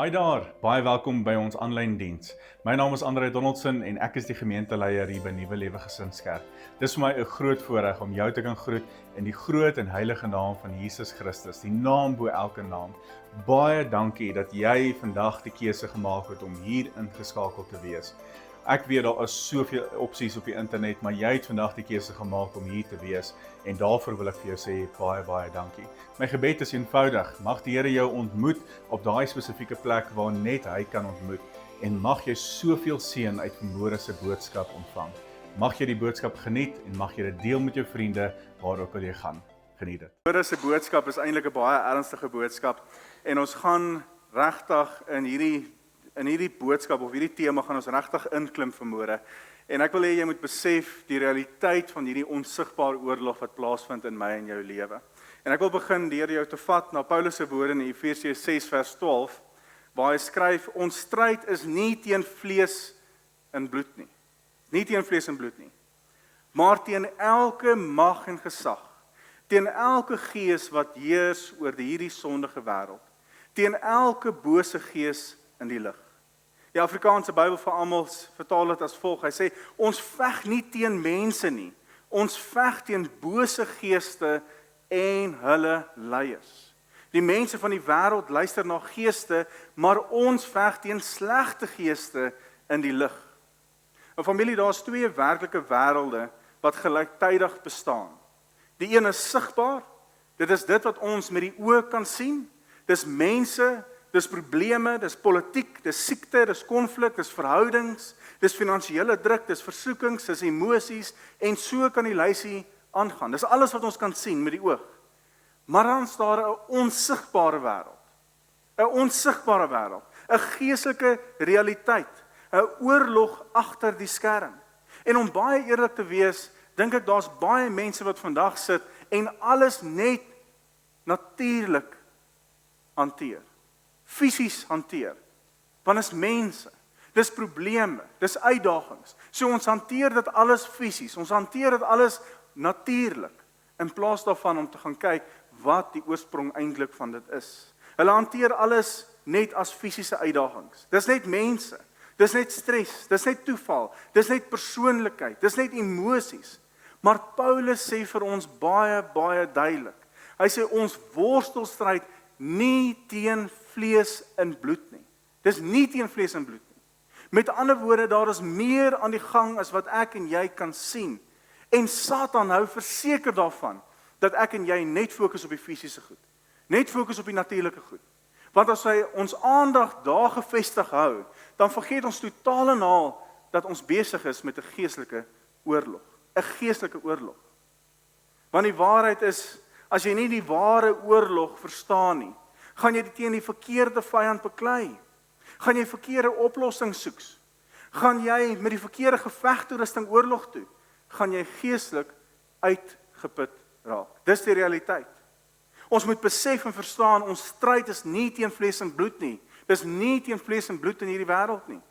Hi daar, baie welkom by ons aanlyn diens. My naam is Andre Donaldson en ek is die gemeenteleier hier by Nuwe Lewe Gesinskerk. Dis vir my 'n groot voorreg om jou te kan groet in die groot en heilige naam van Jesus Christus, die naam bo elke naam. Baie dankie dat jy vandag die keuse gemaak het om hier ingeskakel te wees. Ek weet daar is soveel opsies op die internet, maar jy het vandag die keuse gemaak om hier te wees en daarvoor wil ek vir jou sê baie dankie. My gebed is eenvoudig, mag die Here jou ontmoet op daai spesifieke plek waar net hy kan ontmoet en mag jy soveel seën uit vanmôre se boodskap ontvang. Mag jy die boodskap geniet en mag jy dit deel met jou vriende waar ook al jy gaan. Geniet dit. Vanmôre se boodskap is eintlik 'n baie ernstige boodskap en ons gaan regtig in hierdie boodskap of hierdie tema gaan ons regtig inklim vanmôre. En ek wil hê jy moet besef die realiteit van hierdie onsigbare oorlog wat plaasvind in my en jou lewe. En ek wil begin deur jou te vat na Paulus se woorde in Efesiërs 6 vers 12, waar hy skryf: ons stryd is nie teen vlees en bloed nie. Nie teen vlees en bloed nie, maar teen elke mag en gesag, teen elke gees wat heers oor hierdie sondige wêreld, teen elke bose gees in die lig. Die Afrikaanse Bybel vir almal vertaal dit as volg. Hy sê, ons veg nie teen mense nie. Ons veg teen bose geeste en hulle leiers. Die mense van die wêreld luister na geeste, maar ons veg teen slegte geeste in die lig. 'n Familie, daar's twee werklike wêrelde wat gelyktydig bestaan. Die een is sigbaar. Dit is dit wat ons met die oë kan sien. Dis mense, dis probleme, dis politiek, dis siekte, dis konflik, dis verhoudings, dis finansiële druk, dis versoekings, dis emosies en so kan die lysie aangaan. Dis alles wat ons kan sien met die oog. Maar dan is daar 'n onsigbare wêreld. 'n Onsigbare wêreld, 'n geestelike realiteit, 'n oorlog agter die skerm. En om baie eerlik te wees, dink ek daar's baie mense wat vandag sit en alles net natuurlik hanteer. Fisies hanteer. Want is mense, dis probleme, dis uitdagings. So ons hanteer dit alles fisies, ons hanteer dit alles natuurlik, in plaas daarvan om te gaan kyk wat die oorsprong eintlik van dit is. Hulle hanteer alles net as fisiese uitdagings. Dis net mense, dis net stres, dis net toeval, dis net persoonlikheid, dis net emosies. Maar Paulus sê vir ons baie duidelik. Hy sê ons worstelstryd nie teen vlees en bloed nie. Dis nie teen vlees en bloed nie. Met ander woorde, daar is meer aan die gang as wat ek en jy kan sien. En Satan hou verseker daarvan dat ek en jy net fokus op die fisiese goed. Net fokus op die natuurlike goed. Want as hy ons aandag daar gefestig hou, dan vergeet ons totaal en al dat ons besig is met 'n geestelike oorlog. 'n Geestelike oorlog. Want die waarheid is, as jy nie die ware oorlog verstaan nie, gaan jy teen die verkeerde vyand beklei. Gaan jy verkeerde oplossings soek. Gaan jy met die verkeerde gevegtoerusting oorlog toe. Gaan jy geestelik uitgeput raak. Dis die realiteit. Ons moet besef en verstaan, ons stryd is nie teen vlees en bloed nie. Dis nie teen vlees en bloed in hierdie wêreld nie.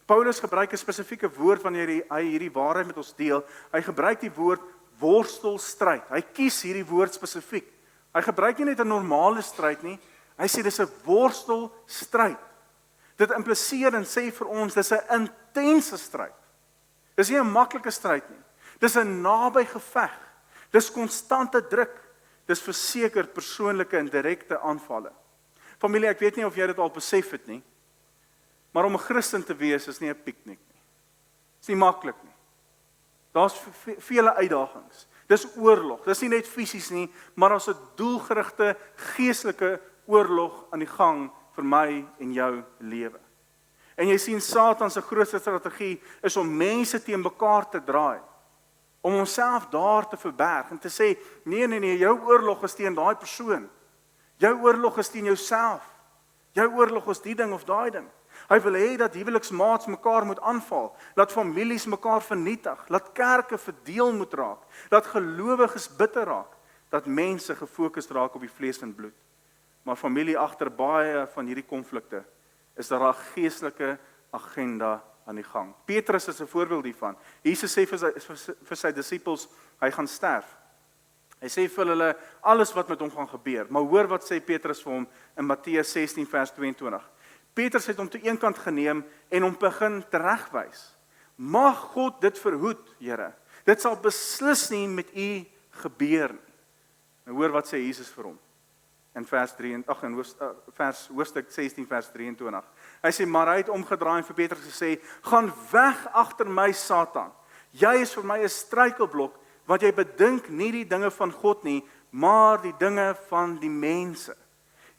Paulus gebruik 'n spesifieke woord wanneer hy hierdie waarheid met ons deel. Hy gebruik die woord worstelstryd. Hy kies hierdie woord spesifiek. Hy gebruik nie net 'n normale stryd nie. Hy sê dis 'n worstelstryd. Dit impliseer en sê vir ons dis 'n intense stryd. Dis nie 'n maklike stryd nie. Dis 'n naby geveg. Dis konstante druk. Dis verseker persoonlike en direkte aanvalle. Familie, ek weet nie of jy dit al besef het nie, maar om 'n Christen te wees is nie 'n piknik nie. Dis nie maklik nie. Daar's vele uitdagings. Dis oorlog. Dis nie net fisies nie, maar daar's 'n doelgerigte geestelike oorlog aan die gang vir my en jou lewe. En jy sien Satan se grootste strategie is om mense teen mekaar te draai. Om homself daar te verberg en te sê, nee, jou oorlog is teen daai persoon. Jou oorlog is teen jouself. Jou oorlog is die ding of daai ding. Hy wil hê dat huweliksmaats mekaar moet aanval, dat families mekaar vernietig, dat kerke verdeel moet raak, dat gelowiges bitter raak, dat mense gefokus raak op die vlees en bloed. Maar familie, agter baie van hierdie konflikte is daar 'n geestelike agenda aan die gang. Petrus is 'n voorbeeld hiervan. Jesus sê vir sy disippels, hy gaan sterf. Hy sê vir hulle alles wat met hom gaan gebeur. Maar hoor wat sê Petrus vir hom in Matteus 16 vers 22. Petrus het hom toe een kant geneem en hom begin teregwys. Mag God dit verhoed, Here. Dit sal beslis nie met u gebeur nie. Nou hoor wat sê Jesus vir hom. In hoofstuk 16 vers 23. Hy sê, maar hy het omgedraai en vir Petrus gesê, gaan weg agter my, Satan. Jy is vir my 'n struikelblok, want jy bedink nie die dinge van God nie, maar die dinge van die mense.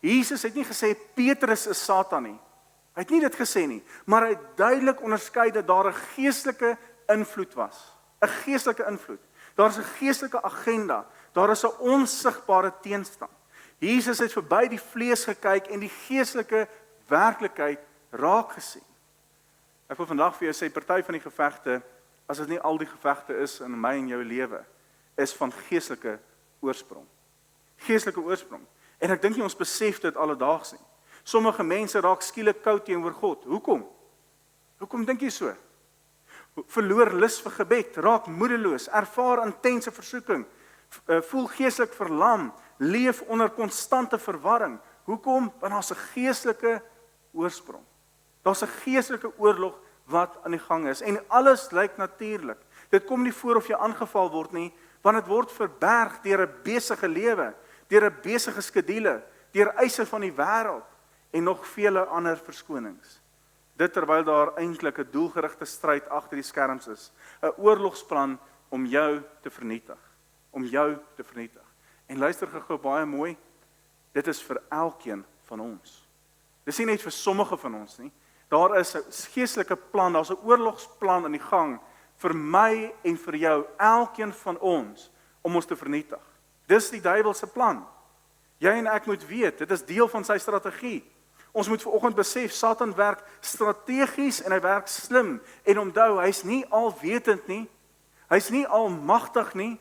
Jesus het nie gesê Petrus is Satan nie. Hy het nie dit gesê nie, maar hy het duidelik onderskei dat daar 'n geestelike invloed was. 'n Geestelike invloed. Daar is 'n geestelike agenda. Daar is 'n onsigbare teenstand. Jesus het verby die vlees gekyk en die geestelike werklikheid raak gesien. Ek wil vandag vir jou sê, party van die gevegte, as dit nie al die gevegte is in my en jou lewe, is van geestelike oorsprong. Geestelike oorsprong. En ek dink nie ons besef dit alledaags nie. Sommige mense raak skielik koud teenoor God. Hoekom? Hoekom dink jy so? Verloor lus vir gebed, raak moedeloos, ervaar intense versoeking, voel geestelik verlam, leef onder konstante verwarring. Hoekom? Want daar's 'n geestelike oorsprong. Daar's 'n geestelike oorlog wat aan die gang is. En alles lyk natuurlik. Dit kom nie voor of jy aangeval word nie, want dit word verberg deur 'n besige lewe, deur 'n besige skedule, deur eise van die wêreld en nog vele ander verskonings. Dit terwyl daar eintlik 'n doelgerigte stryd agter die skerms is, 'n oorlogsplan om jou te vernietig, om jou te vernietig. En luister gou baie mooi, dit is vir elkeen van ons. Dis nie net vir sommige van ons nie. Daar is 'n geestelike plan, daar's 'n oorlogsplan aan die gang vir my en vir jou, elkeen van ons, om ons te vernietig. Dis die duiwelse plan. Jy en ek moet weet, dit is deel van sy strategie. Ons moet vanoggend besef, Satan werk strategies en hy werk slim. En onthou, hy's nie alwetend nie, hy's nie almagtig nie,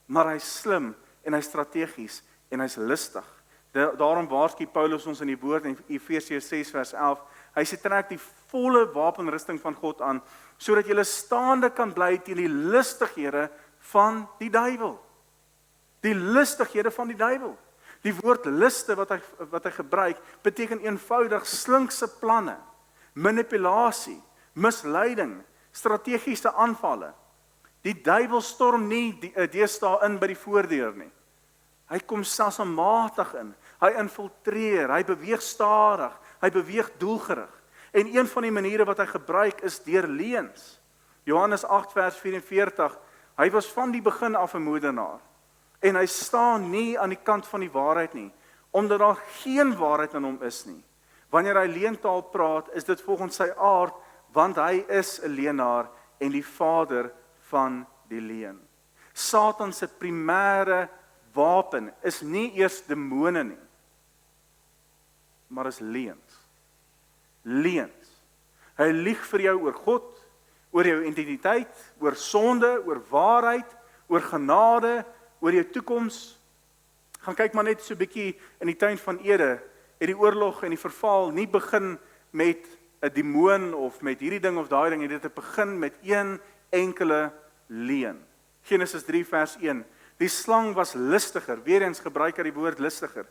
maar hy's slim en hy's strategies en hy's listig. Daarom waarsku Paulus ons in die woord in Efesiërs 6 vers 11, hy sê trek die volle wapenrusting van God aan, sodat jy staande kan bly teen die listighede van die duiwel. Die listighede van die duiwel. Die woord liste wat hy gebruik, beteken eenvoudig slinkse planne, manipulasie, misleiding, strategiese aanvalle. Die duiwel storm nie deesdae in by die voordeur nie. Hy kom selfsmatig in, hy infiltreer, hy beweeg stadig, hy beweeg doelgerig. En een van die maniere wat hy gebruik is deur leuns. Johannes 8 vers 44, hy was van die begin af 'n moordenaar. En hy staan nie aan die kant van die waarheid nie, omdat daar geen waarheid in hom is nie. Wanneer hy leentaal praat, is dit volgens sy aard, want hy is 'n leienaar en die vader van die leuen. Satan se primêre wapen is nie eers demone nie, maar is leuns. Leuns. Hy lieg vir jou oor God, oor jou identiteit, oor sonde, oor waarheid, oor genade, oor jou toekoms. Gaan kyk maar net so 'n bietjie in die tuin van Ede, het die oorlog en die verval nie begin met 'n demoon of met hierdie ding of daai ding, dit het begin met een enkele leuen. Genesis 3 vers 1. Die slang was listiger, weer eens gebruik hy die woord listiger.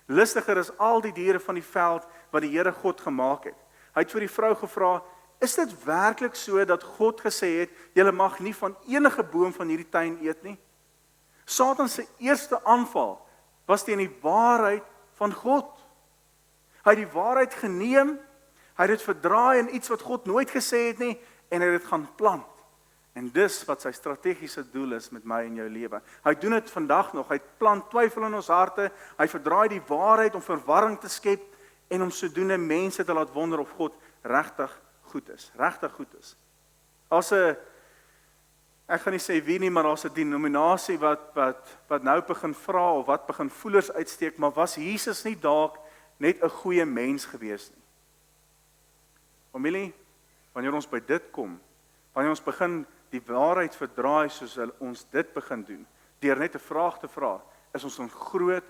Listiger is al die diere van die veld wat die Here God gemaak het. Hy het vir die vrou gevra, is dit werklik so dat God gesê het, julle mag nie van enige boom van hierdie tuin eet nie? Satan se eerste aanval was teen die waarheid van God. Hy het die waarheid geneem, hy het dit verdraai in iets wat God nooit gesê het nie, en hy het dit gaan plant. En dis wat sy strategiese doel is met my en jou lewe. Hy doen dit vandag nog, hy plant twyfel in ons harte, hy verdraai die waarheid om verwarring te skep, en om sodoende mense te laat wonder of God regtig goed is. Regtig goed is. Ek gaan nie sê wie nie, maar daar's 'n denominasie wat nou begin vra of wat begin voelers uitsteek, maar was Jesus nie dalk net 'n goeie mens gewees nie? Familie, wanneer ons by dit kom, wanneer ons begin die waarheid verdraai soos ons dit begin doen, deur net 'n vraag te vra, is ons in groot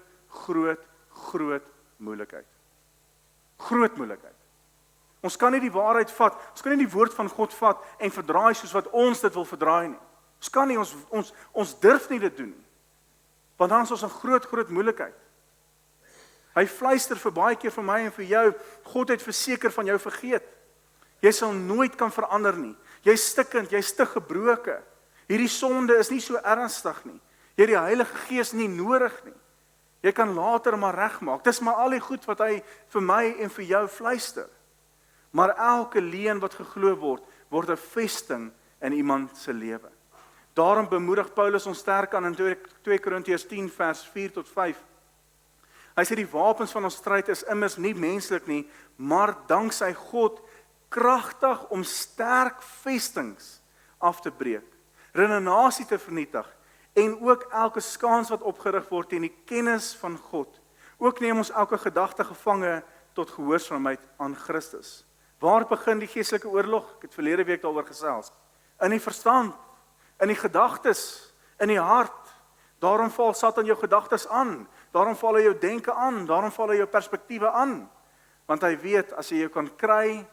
moeilikheid. Groot moeilikheid. Ons kan nie die waarheid vat, ons kan nie die woord van God vat en verdraai soos wat ons dit wil verdraai nie. Ons kan nie, ons durf nie dit doen nie. Want dan is ons in groot moeilikheid. Hy fluister vir baie keer vir my en vir jou, God het verseker van jou vergeet. Jy sal nooit kan verander nie. Jy's stikkend, jy's te gebroke. Hierdie sonde is nie so ernstig nie. Jy het die Heilige Gees nie nodig nie. Jy kan later maar regmaak. Dis maar al die goed wat hy vir my en vir jou fluister. Maar elke leuen wat geglo word, word 'n vesting in iemand se lewe. Daarom bemoedig Paulus ons sterk aan in 2 Korintiërs 10 vers 4 tot 5. Hy sê die wapens van ons stryd is immers nie menslik nie, maar danksy God kragtig om sterk vestings af te breek, redenasie te vernietig en ook elke skaans wat opgerig word teen die kennis van God. Ook neem ons elke gedagte gevange tot gehoorsaamheid aan Christus. Waar begin die geestelike oorlog? Ek het verlede week daaroor gesels. In die verstand, in die gedagtes, in die hart. Daarom val Satan jou gedagtes aan. Daarom val hy jou denke aan. Daarom val hy jou perspektiewe aan. Want hy weet, as jy jou kan kry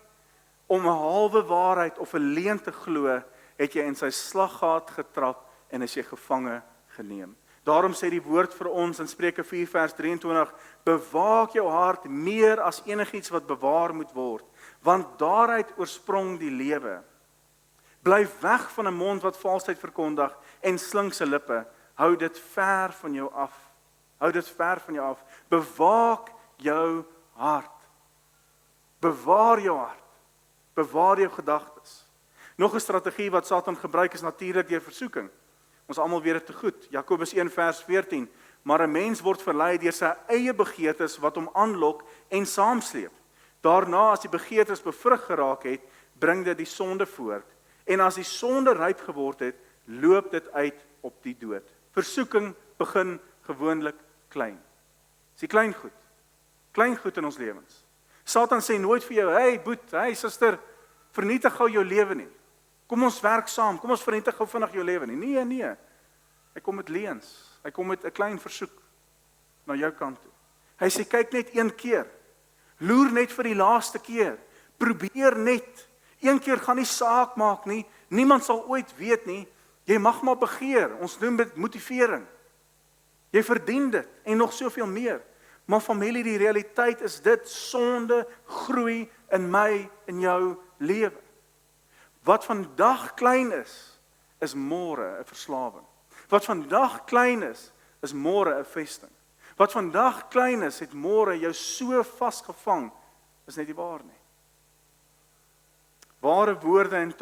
om 'n halwe waarheid of 'n leuen te glo, het jy in sy slaggaat getrap en is jy gevange geneem. Daarom sê die woord vir ons in Spreuke 4 vers 23, bewaak jou hart meer as enigiets wat bewaar moet word, want daaruit oorsprong die lewe. Blyf weg van 'n mond wat valsheid verkondig en slinkse lippe. Hou dit ver van jou af. Hou dit ver van jou af. Bewaak jou hart. Bewaar jou hart. Bewaar jou gedagtes. Nog 'n strategie wat Satan gebruik is natuurlik deur versoeking. Ons almal weet dit te goed. Jakobus 1 vers 14. Maar 'n mens word verlei deur sy eie begeertes wat hom aanlok en saamsleep. Daarna as die begeertes bevrug geraak het, bring dit die sonde voort. En as die sonde ryp geword het, loop dit uit op die dood. Versoeking begin gewoonlik klein. Dis die klein goed. Klein goed in ons lewens. Satan sê nooit vir jou, hey boet, hey suster, vernietig gou jou lewe nie. Kom ons werk saam, kom ons vernietig gou vinnig jou lewe nie. Nee. Hy kom met leuns. Hy kom met 'n klein versoek na jou kant toe. Hy sê kyk net een keer. Loer net vir die laaste keer. Probeer net. Een keer gaan nie saak maak nie. Niemand sal ooit weet nie. Jy mag maar begeer. Ons noem dit motivering. Jy verdien dit en nog soveel meer. Maar familie, die realiteit is dit, sonde groei in my en jou lewe. Wat vandag klein is môre 'n verslawing. Wat vandag klein is môre 'n vesting. Wat vandag klein is, het môre jou so vasgevang, is net nie waar nie. Ware woorde en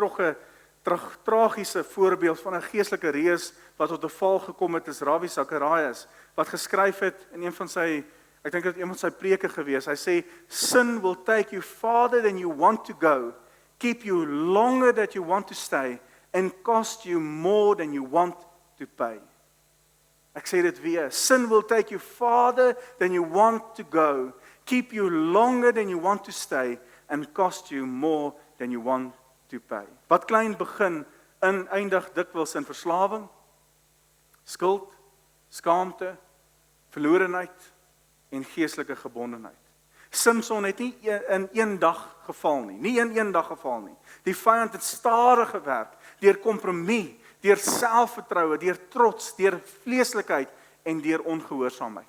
tragiese voorbeeld van 'n geestelike reus wat tot 'n val gekom het, is Ravi Zacharias, wat geskryf het in een van sy, ek dink dit een van sy preke gewees. Hy sê, sin will take you farther than you want to go, keep you longer than you want to stay, and cost you more than you want to pay. Ek sê dit weer, sin will take you farther than you want to go, keep you longer than you want to stay, and cost you more than you want to pay. Wat klein begin, eindig dikwels in verslawing, skuld, skaamte, verlorenheid en geestelike gebondenheid. Samson het nie in een dag geval nie, nie in een dag geval nie. Die vyand het stadig gewerk, deur kompromie, deur selfvertroue, deur trots, deur vleeslikheid en deur ongehoorsaamheid.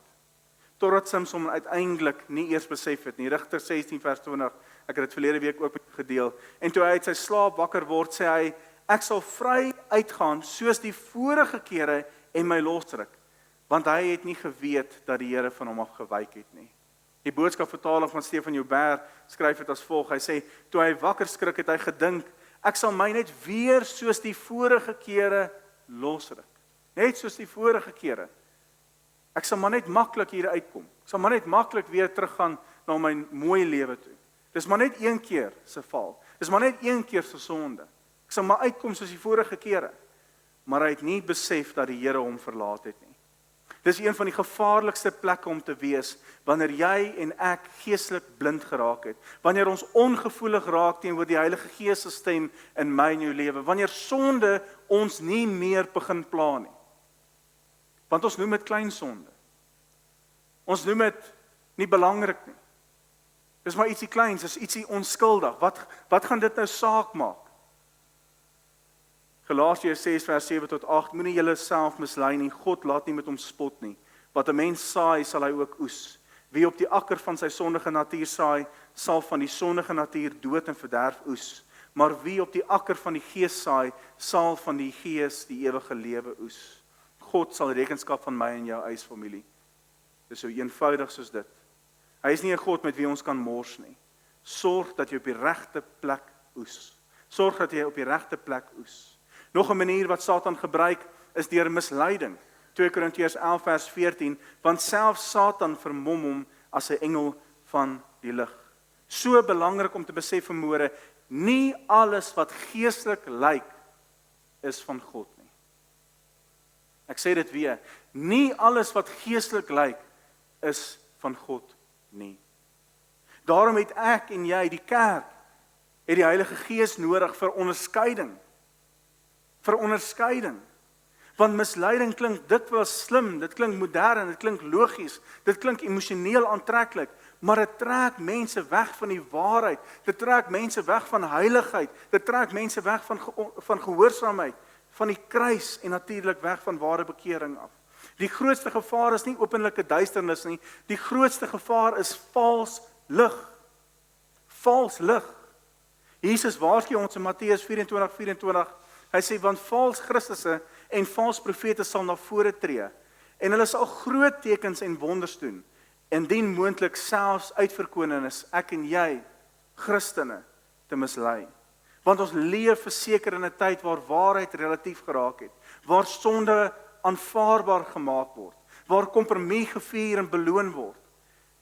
Totdat Samson uiteindelik nie eers besef het nie. Rigter 16 vers 20, ek het dit verlede week ook met gedeel. En toe hy uit sy slaap wakker word, sê hy, ek sal vry uitgaan soos die vorige kere en my losruk, want hy het nie geweet dat die Here van hom af gewyk het nie. Die boodskapvertaling van Stefan Joubert skryf dit as volg. Hy sê, toe hy wakker skrik het hy gedink, ek sal my net weer soos die vorige kere losruk. Net soos die vorige kere. Ek sal maar net maklik hier uitkom. Ek sal maar net maklik weer teruggaan na my mooi lewe toe. Dis maar net een keer se val. Dis maar net een keer se sonde. Ek sal maar uitkom soos die vorige kere. Maar hy het nie besef dat die Here hom verlaat het nie. Dis een van die gevaarlikste plekke om te wees, wanneer jy en ek geestelik blind geraak het, wanneer ons ongevoelig raak teenoor die Heilige Gees se stem in my en jou lewe, wanneer sonde ons nie meer begin pla nie. Want ons noem dit klein sonde. Ons noem dit nie belangrik nie. Dis maar ietsie kleins, dis ietsie onskuldig. Wat gaan dit nou saak maak? Galasiërs 6 vers 7 tot 8, moenie julle self mislei nie, God laat nie met hom spot nie. Wat 'n mens saai, sal hy ook oes. Wie op die akker van sy sondige natuur saai, sal van die sondige natuur dood en verderf oes. Maar wie op die akker van die gees saai, sal van die gees die ewige lewe oes. God sal rekenskap van my en jou eis, familie. Dis so eenvoudig soos dit. Hy is nie 'n God met wie ons kan mors nie. Sorg dat jy op die regte plek oes. Sorg dat jy op die regte plek oes. Nog 'n manier wat Satan gebruik is deur misleiding. 2 Korintiërs 11 vers 14, want selfs Satan vermom hom as 'n engel van die lig. So belangrik om te besef vanmôre, nie alles wat geestelik lyk is van God nie. Ek sê dit weer, nie alles wat geestelik lyk is van God nie. Daarom het ek en jy, die kerk, het die Heilige Gees nodig vir onderskeiding. Vir onderskeiding. Want misleiding klink dikwels slim, dit klink modern, dit klink logies, dit klink emosioneel aantreklik, maar dit trek mense weg van die waarheid, dit trek mense weg van heiligheid, dit trek mense weg van gehoorsaamheid, van die kruis en natuurlik weg van ware bekering af. Die grootste gevaar is nie openlike duisternis nie, die grootste gevaar is vals lig. Vals lig. Jesus waarsku ons in Matteus 24:24, hy sê, want vals Christusse en vals profete sal na vore tree, en hulle sal groot tekens en wonders doen, indien moontlik selfs uitverkoning ek en jy, Christene, te mislei. Want ons leef verseker in 'n tyd waar waarheid relatief geraak het, waar sonde aanvaarbaar gemaak word, waar kompromie gevier en beloon word.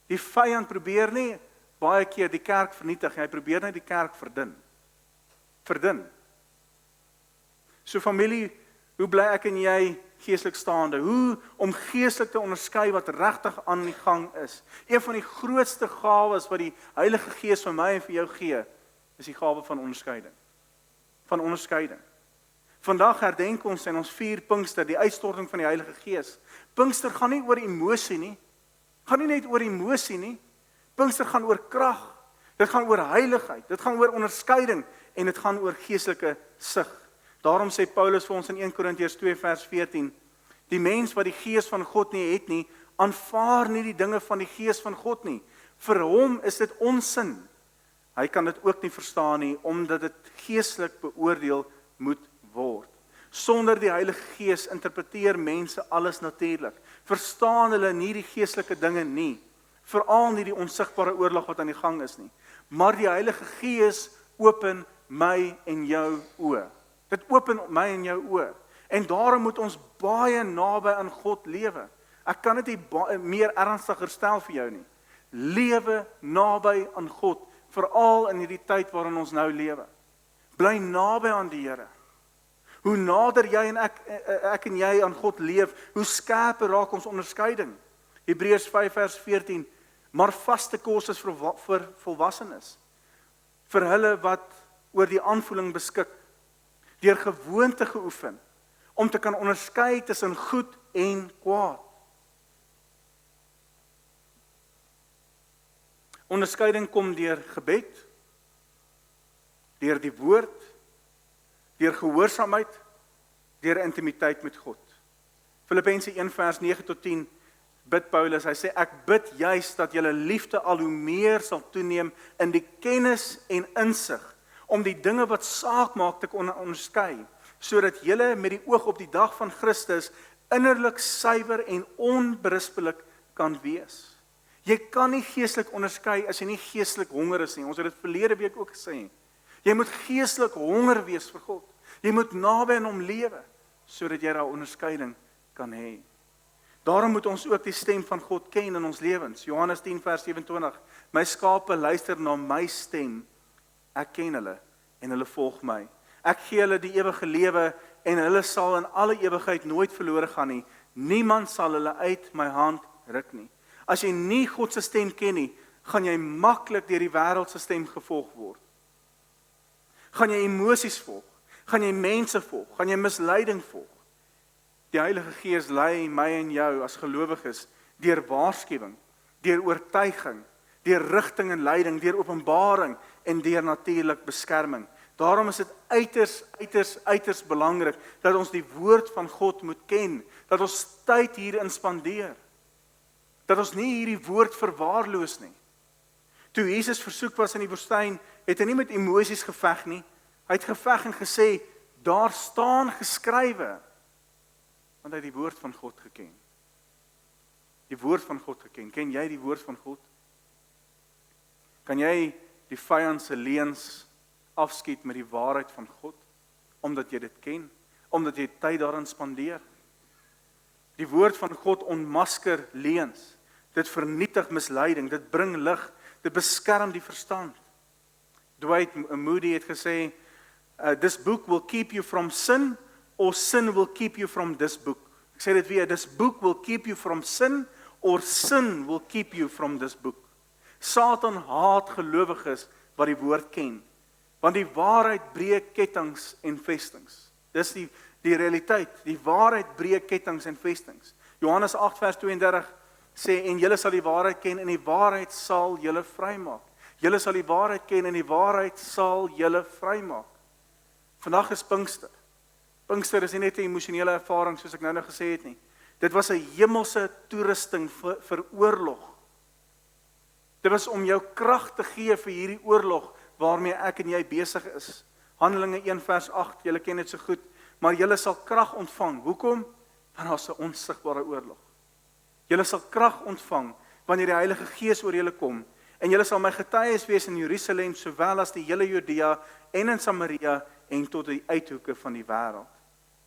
Die vyand probeer nie baie keer die kerk vernietig, hy probeer net die kerk verdun. Verdun. So familie, hoe bly ek en jy geestelik staande? Hoe om geestelik te onderskei wat regtig aan die gang is? Een van die grootste gawes wat die Heilige Gees vir my en vir jou gee, is die gawe van onderskeiding. Van onderskeiding. Vandag herdenk ons en ons vier Pinkster, die uitstorting van die Heilige Gees. Pinkster gaan nie oor emosie nie. Gaan nie net oor emosie nie. Pinkster gaan oor krag. Dit gaan oor heiligheid. Dit gaan oor onderskeiding en dit gaan oor geestelike sig. Daarom sê Paulus vir ons in 1 Korintiërs 2 vers 14, die mens wat die Gees van God nie het nie, aanvaar nie die dinge van die Gees van God nie. Vir hom is dit onsin. Hy kan dit ook nie verstaan nie, omdat dit geestelik beoordeel moet word. Sonder die Heilige Gees interpreteer mense alles natuurlik. Verstaan hulle nie die geestelike dinge nie, veral nie die onsigbare oorlog wat aan die gang is nie. Maar die Heilige Gees open my en jou oë. Dit open my en jou oë. En daarom moet ons baie naby aan God lewe. Ek kan dit nie meer ernstiger stel vir jou nie. Lewe naby aan God, veral in hierdie tyd waarin ons nou lewe. Bly naby aan die Here. Hoe nader jy en ek en jy aan God leef, hoe skerper raak ons onderskeiding. Hebreërs 5 vers 14, maar vaste kos is vir volwassenes, vir hulle wat oor die aanvoeling beskik, deur gewoonte geoefen, om te kan onderskei tussen goed en kwaad. Onderskeiding kom deur gebed, deur die woord, deur gehoorsaamheid, deur intimiteit met God. Filippense 1 vers 9 tot 10 bid Paulus, hy sê, ek bid juist dat julle liefde al hoe meer sal toeneem in die kennis en insig, om die dinge wat saak maak te kon onderskei, sodat julle met die oog op die dag van Christus innerlik suiwer en onberispelik kan wees. Jy kan nie geestelik onderskei as jy nie geestelik honger is nie. Ons het dit verlede week ook gesê. Jy moet geestelik honger wees vir God. Jy moet naby aan hom lewe, sodat jy daai onderskeiding kan hê. Daarom moet ons ook die stem van God ken in ons lewens. Johannes 10 vers 27, my skape luister na my stem, ek ken hulle en hulle volg my. Ek gee hulle die ewige lewe en hulle sal in alle ewigheid nooit verlore gaan nie. Niemand sal hulle uit my hand ruk nie. As jy nie God se stem ken nie, gaan jy maklik deur die wêreld se stem gevolg word. Gaan jy emosies volg, gaan jy mense volg, gaan jy misleiding volg. Die Heilige Gees lei my en jou as gelowiges deur waarskuwing, deur oortuiging, deur rigting en leiding, deur openbaring en deur natuurlik beskerming. Daarom is dit uiters belangrik dat ons die woord van God moet ken, dat ons tyd hierin spandeer. dat ons nie hierdie woord verwaarloos nie. Toe Jesus versoek was in die woestyn, het hy nie met emosies geveg nie. Hy het geveg en gesê, daar staan geskrywe, want hy het die woord van God geken. Die woord van God geken. Ken jy die woord van God? Kan jy die vyand se leuns afskiet met die waarheid van God? Omdat jy dit ken? Omdat jy tyd daarin spandeer? Die woord van God onmasker leuns. Dit vernietig misleiding, dit bring lig, dit beskerm die verstand. Dwight Moody het gesê, this book will keep you from sin, or sin will keep you from this book. Ek sê dit weer, this book will keep you from sin, or sin will keep you from this book. Satan haat gelowiges wat die woord ken, want die waarheid breek kettinge en vestings. Dis die realiteit, die waarheid breek kettinge en vestings. Johannes 8 vers 32 sê, en julle sal die waarheid ken, en die waarheid sal julle vrymaak. Julle sal die waarheid ken, en die waarheid sal julle vrymaak. Vandag is Pinkster. Pinkster is nie net 'n emosionele ervaring, soos ek nou gesê het nie. Dit was 'n hemelse toerusting vir oorlog. Dit was om jou krag te gee vir hierdie oorlog, waarmee ek en jy besig is. Handelinge 1 vers 8, julle ken dit so goed, maar julle sal krag ontvang. Hoekom? Want daar's 'n onsigbare oorlog. Julle sal krag ontvang, wanneer die Heilige Gees oor julle kom, en julle sal my getuies wees in Jerusalem, sowel as die hele Judea, en in Samaria, en tot die uithoeke van die wêreld.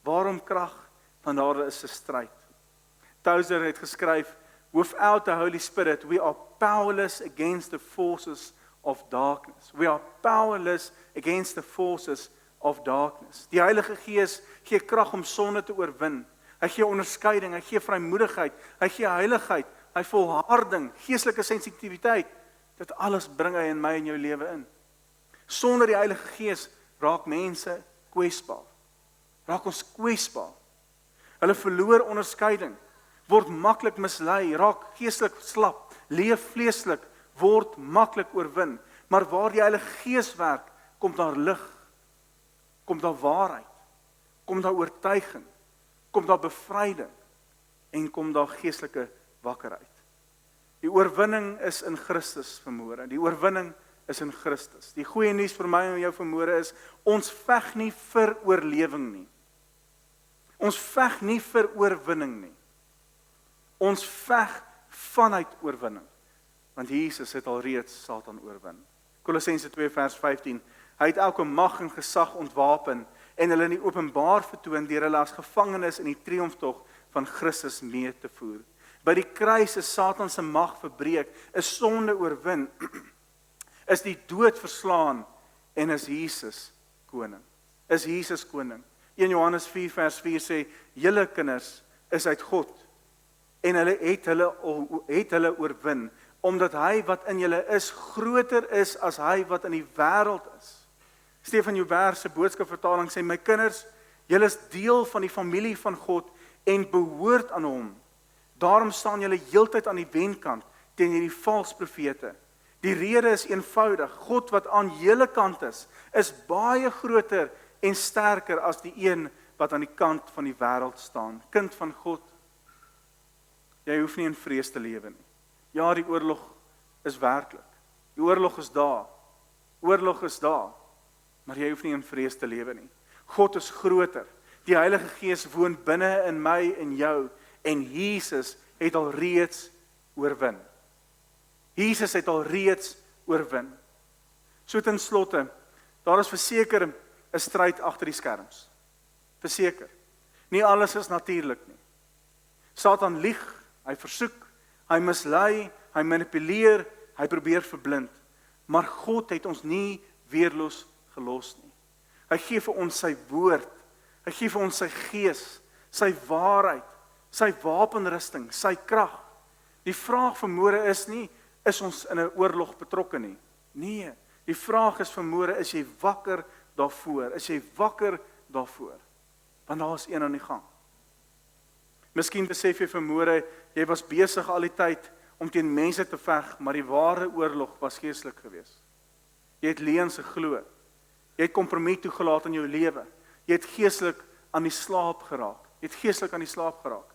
Waarom krag? Want daar is 'n stryd. Tozer het geskryf, without the Holy Spirit, we are powerless against the forces of darkness. We are powerless against the forces of darkness. Die Heilige Gees gee krag om sonde te oorwin. Hy gee onderskeiding, hy gee vrymoedigheid, hy gee heiligheid, hy volharding, geestelike sensitiwiteit. Dit alles bring hy in my en jou lewe in. Sonder die Heilige Gees raak mense kwesbaar. Raak ons kwesbaar. Hulle verloor onderskeiding, word maklik mislei, raak geestelik slap, leef vleeslik, word maklik oorwin. Maar waar die Heilige Gees werk, kom daar lig, kom daar waarheid, kom daar oortuiging, kom daar bevryding en kom daar geestelike wakkerheid. Die oorwinning is in Christus vanmôre. Die oorwinning is in Christus. Die goeie nuus vir my en jou vanmôre is, ons veg nie vir oorlewing nie. Ons veg nie vir oorwinning nie. Ons veg vanuit oorwinning. Want Jesus het alreeds Satan oorwin. Kolossense 2 vers 15. Hy het elke mag en gesag ontwapen en hulle in die openbaar vertoon deur hulle as gevangenes in die triomftog van Christus mee te voer. By die kruis is Satan se mag verbreek, is sonde oorwin, is die dood verslaan en is Jesus koning. Is Jesus koning. 1 Johannes 4 vers 4 sê, julle kinders is uit God en hulle het hulle oorwin, omdat hy wat in julle is groter is as hy wat in die wêreld is. Stefan Joubert se boodskapvertaling sê, my kinders, julle is deel van die familie van God en behoort aan hom. Daarom staan julle heeltyd aan die wenkant teen hierdie valse profete. Die rede is eenvoudig, God wat aan julle kant is baie groter en sterker as die een wat aan die kant van die wêreld staan. Kind van God, jy hoef nie in vrees te lewe nie. Ja, die oorlog is werklik. Die oorlog is daar. Oorlog is daar. Maar jy hoef nie in vrees te lewe nie. God is groter. Die Heilige Gees woon binne in my en jou. En Jesus het al reeds oorwin. Jesus het al reeds oorwin. So ten slotte, daar is verseker 'n stryd agter die skerms. Verseker. Nie alles is natuurlik nie. Satan lieg, hy versoek, hy mislei, hy manipuleer, hy probeer verblind. Maar God het ons nie weerloos gelos nie. Hy gee vir ons sy woord, hy gee vir ons sy gees, sy waarheid, sy wapenrusting, sy krag. Die vraag vanmôre is nie, is ons in 'n oorlog betrokke nie? Nee, die vraag is vanmôre, is jy wakker daarvoor? Is jy wakker daarvoor? Want daar is een aan die gang. Miskien besef jy vanmôre, jy was besig al die tyd om teen mense te veg, maar die ware oorlog was geestelik geweest. Jy het leuns geglo. Jy het kompromie toegelaat in jou lewe. Jy het geestelik aan die slaap geraak. Jy het geestelik aan die slaap geraak.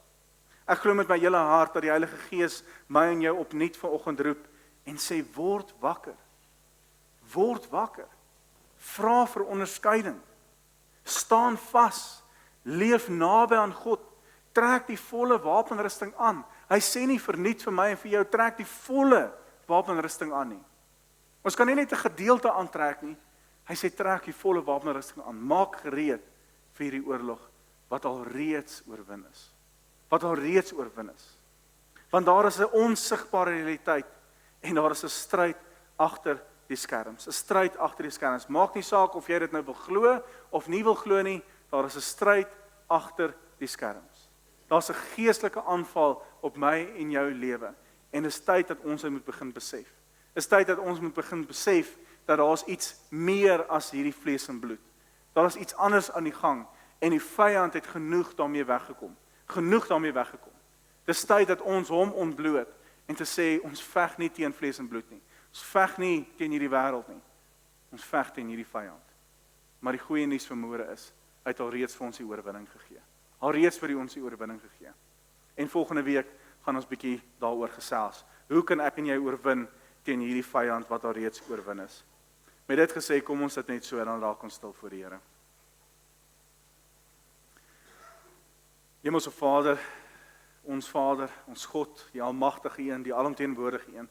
Ek glo met my hele hart dat die Heilige Gees my en jou opnuut vanoggend roep en sê, word wakker. Word wakker. Vra vir onderskeiding. Staan vas. Leef naby aan God. Trek die volle wapenrusting aan. Hy sê nie verniet vir my en vir jou, trek die volle wapenrusting aan nie. Ons kan nie net 'n gedeelte aantrek nie. Hy sê trek die volle wapenrusting aan. Maak gereed vir hierdie oorlog wat al reeds oorwin is. Wat al reeds oorwin is. Want daar is 'n onsigbare realiteit en daar is 'n stryd agter die skerms. 'n Stryd agter die skerms. Maak nie saak of jy dit nou wil glo of nie wil glo nie, daar is 'n stryd agter die skerms. Daar's 'n geestelike aanval op my en jou lewe en dit is tyd dat ons dit moet begin besef. Dit is tyd dat ons moet begin besef dat daar's iets meer as hierdie vlees en bloed. Daar is iets anders aan die gang en die vyand het genoeg daarmee weggekom. Genoeg daarmee weggekom. Dis tyd dat ons hom ontbloot en te sê ons veg nie teen vlees en bloed nie. Ons veg nie teen hierdie wêreld nie. Ons veg teen hierdie vyand. Maar die goeie nuus vanmôre is, hy het al reeds vir ons die oorwinning gegee. Al reeds vir ons die oorwinning gegee. En volgende week gaan ons bietjie daaroor gesels. Hoe kan ek en jy oorwin teen hierdie vyand wat al reeds oorwin is? Met dit gesê, kom ons sit net so en dan raak ons stil voor die Here. Hemelse Vader, ons God, die almagtige Een, die alomteenwoordige Een.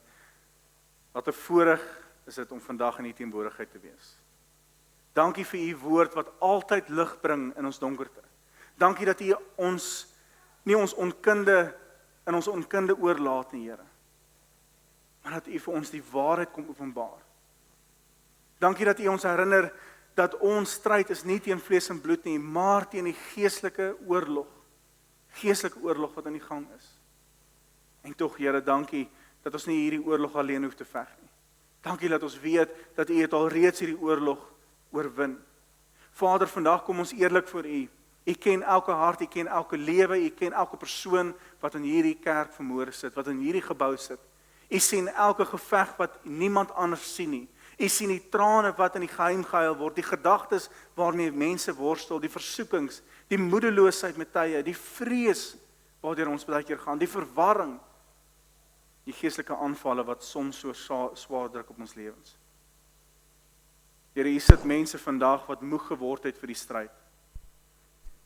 Wat 'n voorreg is dit om vandag in U teenwoordigheid te wees. Dankie vir U woord wat altyd lig bring in ons donkerte. Dankie dat U ons nie ons onkunde oorlaat nie, Here. Maar dat U vir ons die waarheid kom openbaar. Dankie dat U ons herinner dat ons stryd is nie teen vlees en bloed nie, maar teen die geestelike oorlog. Geestelike oorlog wat aan die gang is. En tog, Here, dankie dat ons nie hierdie oorlog alleen hoef te veg nie. Dankie dat ons weet dat U het al reeds hierdie oorlog oorwin. Vader, vandag kom ons eerlik voor U. U ken elke hart, U ken elke lewe, U ken elke persoon wat in hierdie kerk vanmôre sit, wat in hierdie gebou sit. U sien elke geveg wat niemand anders sien nie. U sien die trane wat in die geheim gehuil word, die gedagtes waarmee mense worstel, die versoekings, die moedeloosheid met tye, die vrees waardeur ons baie keer gaan, die verwarring, die geestelike aanvalle wat soms so swaar druk op ons lewens. Here, hier sit mense vandag wat moeg geword het vir die stryd.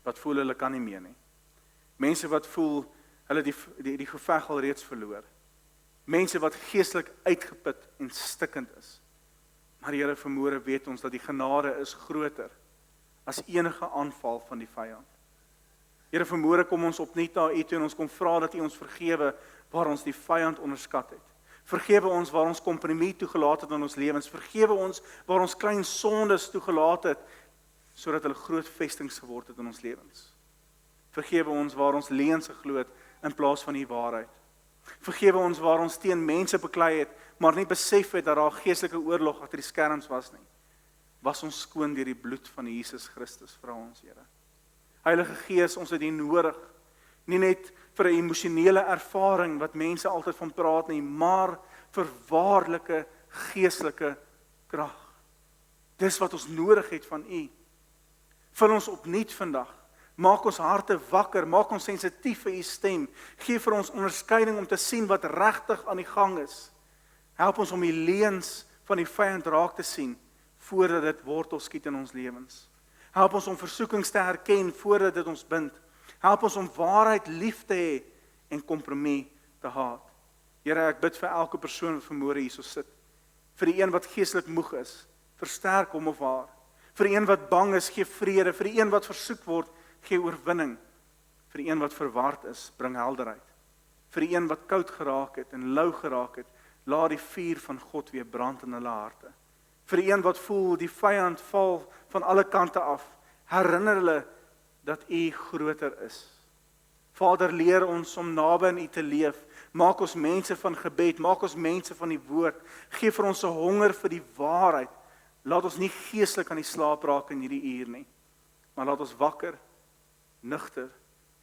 Wat voel hulle kan nie meer nie. Mense wat voel hulle die geveg al reeds verloor. Mense wat geestelik uitgeput en stikkend is. Maar Here, vanmôre weet ons dat die genade is groter as enige aanval van die vyand. Here, vanmôre kom ons opnuut na U toe en ons kom vra dat U ons vergewe waar ons die vyand onderskat het. Vergewe ons waar ons kompromie toegelaat het in ons lewens. Vergewe ons waar ons klein sondes toegelaat het sodat hulle groot vestings geword het in ons lewens. Vergewe ons waar ons leuns geglo het in plaas van die waarheid. Vergewe ons waar ons teen mense beklei het, maar nie besef het dat daar geestelike oorlog agter die skerms was nie. Was ons skoon deur die bloed van Jesus Christus, vra ons, Here. Heilige Gees, ons het U nodig, nie net vir 'n emosionele ervaring wat mense altyd van praat nie, maar vir waarlike geestelike krag. Dis wat ons nodig het van U. Vul ons opnuut vandag. Maak ons harte wakker, maak ons sensitief vir U stem. Gee vir ons onderskeiding om te sien wat regtig aan die gang is. Help ons om die leuns van die vyand raak te sien voordat dit wortel skiet in ons lewens. Help ons om versoekings te herken voordat dit ons bind. Help ons om waarheid lief te hê en kompromie te haat. Here, ek bid vir elke persoon wat vanmôre hierso sit. Vir die een wat geestelik moeg is, versterk hom of haar. Vir die een wat bang is, gee vrede. Vir die een wat versoek word, gee oorwinning. Vir die een wat verward is, bring helderheid. Vir die een wat koud geraak het en lou geraak het, laat die vuur van God weer brand in hulle harte. Vir die een wat voel die vyand val van alle kante af, herinner hulle dat U groter is. Vader, leer ons om naby aan U te leef. Maak ons mense van gebed, maak ons mense van die woord. Gee vir ons 'n honger vir die waarheid. Laat ons nie geestelik aan die slaap raak in hierdie uur nie, maar laat ons wakker, nugter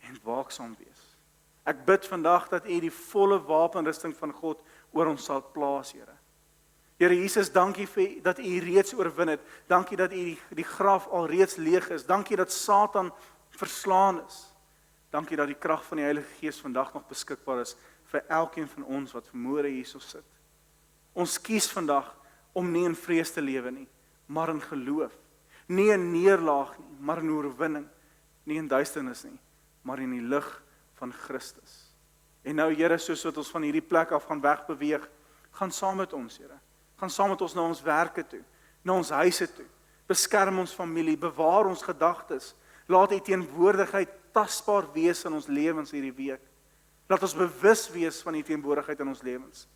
en waaksaam wees. Ek bid vandag dat U die volle wapenrusting van God oor ons sal plaas, Here. Here Jesus, dankie vir dat U reeds oorwin het. Dankie dat U die graf al reeds leeg is. Dankie dat Satan verslaan is. Dankie dat die krag van die Heilige Gees vandag nog beskikbaar is vir elkeen van ons wat vermoere hierso sit. Ons kies vandag om nie in vrees te lewe nie, maar in geloof. Nie in neerlaag nie, maar in oorwinning. Nie in duisternis nie, maar in die lig van Christus. En nou Here, soos wat ons van hierdie plek af gaan wegbeweeg, gaan saam met ons, Here. Gaan saam met ons na ons werke toe, na ons huise toe. Beskerm ons familie, bewaar ons gedagtes. Laat U teenwoordigheid tasbaar wees in ons lewens hierdie week. Laat ons bewus wees van U teenwoordigheid in ons lewens.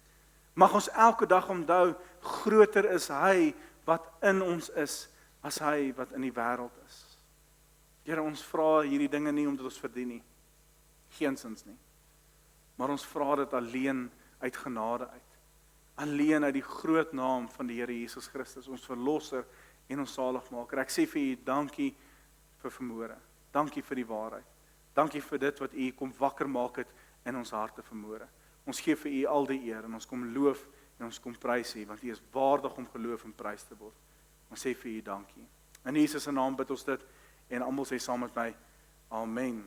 Mag ons elke dag onthou, groter is Hy wat in ons is, as hy wat in die wêreld is. Here, ons vra hierdie dinge nie omdat ons verdien nie. Geensins nie. Maar ons vra dit alleen uit genade uit. Alleen uit die groot naam van die Here Jesus Christus, ons verlosser en ons saligmaker. Ek sê vir U dankie vir vermoere. Dankie vir die waarheid. Dankie vir dit wat U kom wakker maak het in ons harte vermoere. Ons gee vir U al die eer en ons kom loof en ons kom prys U, want U is waardig om geloof en prys te word. Ons sê vir U dankie. In Jesus se naam bid ons dit en almal sê saam met my, amen.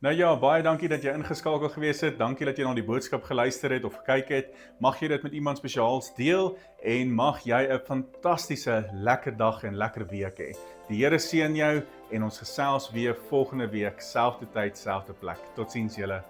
Nou ja, baie dankie dat jy ingeskakel gewees het. Dankie dat jy na die boodskap geluister het of gekyk het. Mag jy dit met iemand spesiaals deel en mag jy 'n fantastiese lekker dag en lekker week hê. Die Here seën jou en ons gesels weer volgende week, selfde tyd, selfde plek. Totsiens julle.